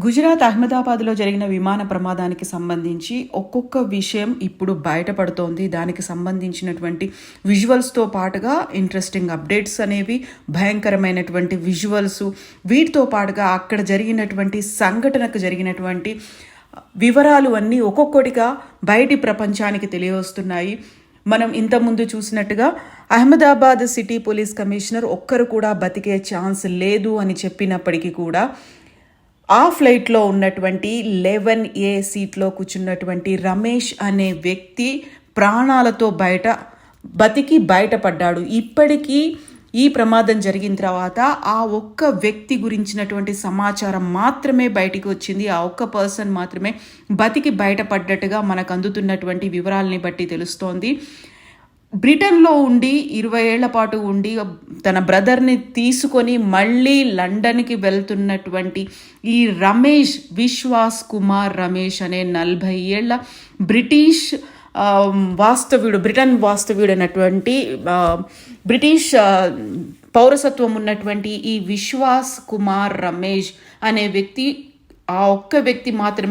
గుజరాత్ అహ్మదాబాద్లో జరిగిన విమాన ప్రమాదానికి సంబంధించి ఒక్కొక్క విషయం ఇప్పుడు బయటపడుతోంది. దానికి సంబంధించినటువంటి విజువల్స్తో పాటుగా ఇంట్రెస్టింగ్ అప్డేట్స్ అనేవి, భయంకరమైనటువంటి విజువల్స్, వీటితో పాటుగా అక్కడ జరిగినటువంటి సంఘటనకు జరిగినటువంటి వివరాలు అన్నీ ఒక్కొక్కటిగా బయటి ప్రపంచానికి తెలియవస్తున్నాయి. మనం ఇంతకుముందు చూసినట్టుగా అహ్మదాబాద్ సిటీ పోలీస్ కమిషనర్ ఒక్కరు కూడా బతికే ఛాన్స్ లేదు అని చెప్పినప్పటికీ కూడా ఆ ఫ్లైట్లో ఉన్నటువంటి 11A సీట్లో కూర్చున్నటువంటి రమేష్ అనే వ్యక్తి ప్రాణాలతో బయటపడ్డాడు. ఇప్పటికీ ఈ ప్రమాదం జరిగిన తర్వాత ఆ ఒక్క వ్యక్తి గురించినటువంటి సమాచారం మాత్రమే బయటికి వచ్చింది. ఆ ఒక్క పర్సన్ మాత్రమే బతికి బయటపడ్డట్టుగా మనకు అందుతున్నటువంటి వివరాలని బట్టి తెలుస్తోంది. బ్రిటన్లో ఉండి 20 ఏళ్ల పాటు ఉండి తన బ్రదర్ని తీసుకొని మళ్ళీ లండన్కి వెళ్తున్నటువంటి ఈ రమేష్, విశ్వాస్ కుమార్ రమేష్ అనే 40 ఏళ్ల బ్రిటిష్ బ్రిటన్ వాస్తవ్యుడు అన్నటువంటి బ్రిటిష్ పౌరసత్వం ఉన్నటువంటి ఈ విశ్వాస్ కుమార్ రమేష్ అనే వ్యక్తి, ఆ ఒక్క వ్యక్తి మాత్రమే